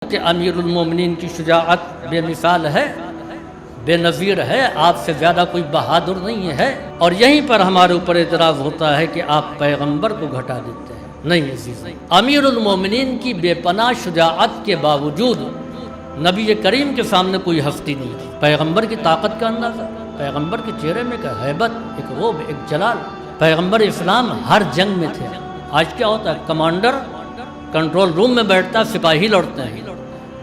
کہ امیر المومنین کی شجاعت بے مثال ہے، بے نظیر ہے، آپ سے زیادہ کوئی بہادر نہیں ہے، اور یہیں پر ہمارے اوپر اعتراض ہوتا ہے کہ آپ پیغمبر کو گھٹا دیتے ہیں۔ نہیں عزیز، امیر المومنین کی بے پناہ شجاعت کے باوجود نبی کریم کے سامنے کوئی ہستی نہیں تھی۔ پیغمبر کی طاقت کا اندازہ، پیغمبر کے چہرے میں کا ہیبت، ایک روب، ایک جلال۔ پیغمبر اسلام ہر جنگ میں تھے۔ آج کیا ہوتا ہے، کمانڈر کنٹرول روم میں بیٹھتا، سپاہی لڑتے ہیں۔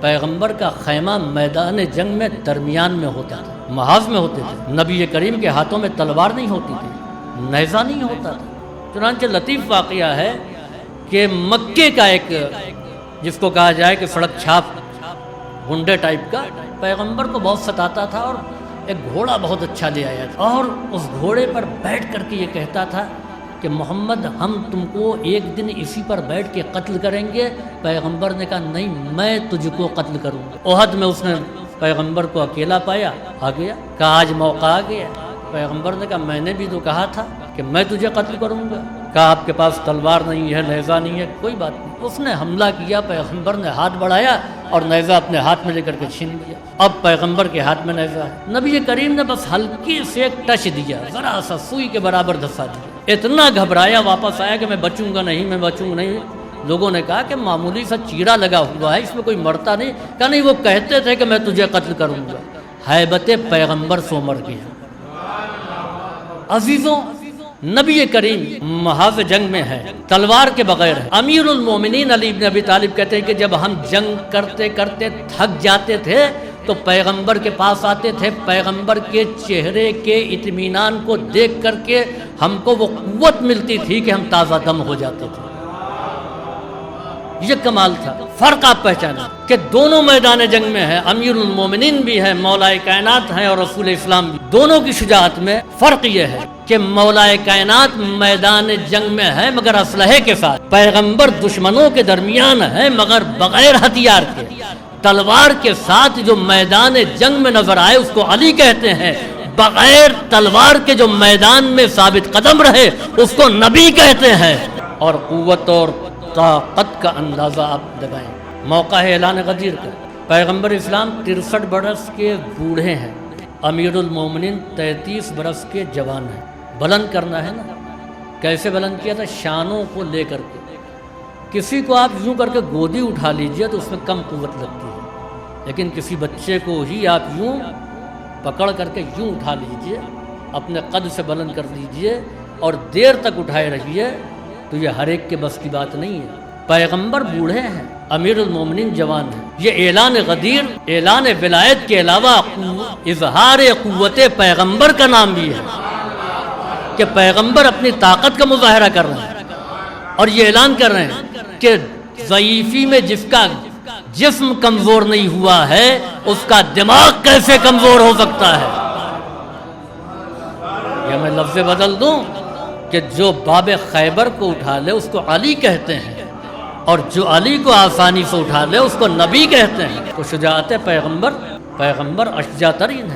پیغمبر کا خیمہ میدان جنگ میں درمیان میں ہوتا تھا، محاذ میں ہوتے تھے۔ نبی کریم کے ہاتھوں میں تلوار نہیں ہوتی تھی، نیزہ نہیں ہوتا تھا۔ چنانچہ لطیف واقعہ ہے کہ مکے کا ایک، جس کو کہا جائے کہ سڑک چھاپ گنڈے ٹائپ کا، پیغمبر کو بہت ستاتا تھا، اور ایک گھوڑا بہت اچھا لے آیا تھا، اور اس گھوڑے پر بیٹھ کر کے یہ کہتا تھا کہ محمد ہم تم کو ایک دن اسی پر بیٹھ کے قتل کریں گے۔ پیغمبر نے کہا نہیں، میں تجھ کو قتل کروں گا۔ احد میں اس نے پیغمبر کو اکیلا پایا، آ گیا، کہا آج موقع آ گیا۔ پیغمبر نے کہا میں نے بھی تو کہا تھا کہ میں تجھے قتل کروں گا۔ کہا آپ کے پاس تلوار نہیں ہے، نیزہ نہیں ہے، کوئی بات نہیں۔ اس نے حملہ کیا، پیغمبر نے ہاتھ بڑھایا اور نیزہ اپنے ہاتھ میں لے کر کے چھین لیا۔ اب پیغمبر کے ہاتھ میں نیزہ ہے۔ نبی کریم نے بس ہلکی سے ایک ٹچ دیا، ذرا سا سوئی کے برابر دھسا دیا۔ اتنا گھبرایا، واپس آیا کہ میں بچوں گا نہیں، میں بچوں گا نہیں۔ لوگوں نے کہا کہ معمولی سا چیرا لگا ہوا ہے، اس میں کوئی مرتا نہیں۔ کہا نہیں، وہ کہتے تھے کہ میں تجھے قتل کروں گا۔ ہیبت پیغمبر سو مر گیا۔ عزیزوں، نبی کریم محاذ جنگ میں ہے، تلوار کے بغیر ہے۔ امیر المومنین علی بن ابی طالب کہتے ہیں کہ جب ہم جنگ کرتے کرتے تھک جاتے تھے تو پیغمبر کے پاس آتے تھے، پیغمبر کے چہرے کے اطمینان کو دیکھ کر کے ہم کو وہ قوت ملتی تھی کہ ہم تازہ دم ہو جاتے تھے۔ یہ کمال تھا۔ فرق آپ پہچانا کہ دونوں میدان جنگ میں ہے، امیر المومنین بھی ہے، مولا کائنات ہیں، اور رسول اسلام بھی۔ دونوں کی شجاعت میں فرق یہ ہے کہ مولا کائنات میدان جنگ میں ہے مگر اسلحے کے ساتھ، پیغمبر دشمنوں کے درمیان ہے مگر بغیر ہتھیار کے، تلوار کے ساتھ جو میدان جنگ میں نظر آئے اس کو علی کہتے ہیں، بغیر تلوار کے جو میدان میں ثابت قدم رہے اس کو نبی کہتے ہیں۔ اور قوت اور طاقت کا اندازہ آپ لگائیں۔ موقع ہے اعلان غدیر کا۔ پیغمبر اسلام 63 برس کے بوڑھے ہیں، امیر المومنین 33 برس کے جوان ہیں۔ بلند کرنا ہے نا، کیسے بلند کیا تھا؟ شانوں کو لے کر کے۔ کسی کو آپ یوں کر کے گودی اٹھا لیجئے تو اس میں کم قوت لگتی ہے، لیکن کسی بچے کو ہی آپ یوں پکڑ کر کے یوں اٹھا لیجئے، اپنے قد سے بلند کر لیجئے اور دیر تک اٹھائے رہیے، تو یہ ہر ایک کے بس کی بات نہیں ہے۔ پیغمبر بوڑھے ہیں، امیر المومنین جوان ہیں۔ یہ اعلان غدیر، اعلان ولایت کے علاوہ اظہار قوت پیغمبر کا نام بھی ہے کہ پیغمبر اپنی طاقت کا مظاہرہ کر رہے ہیں، اور یہ اعلان کر رہے ہیں کہ ضعیفی میں جس کا جسم کمزور نہیں ہوا ہے اس کا دماغ کیسے کمزور ہو سکتا ہے۔ یا میں لفظ بدل دوں کہ جو باب خیبر کو اٹھا لے اس کو علی کہتے ہیں، اور جو علی کو آسانی سے اٹھا لے اس کو نبی کہتے ہیں۔ تو شجاعت پیغمبر اشجع ترین ہے۔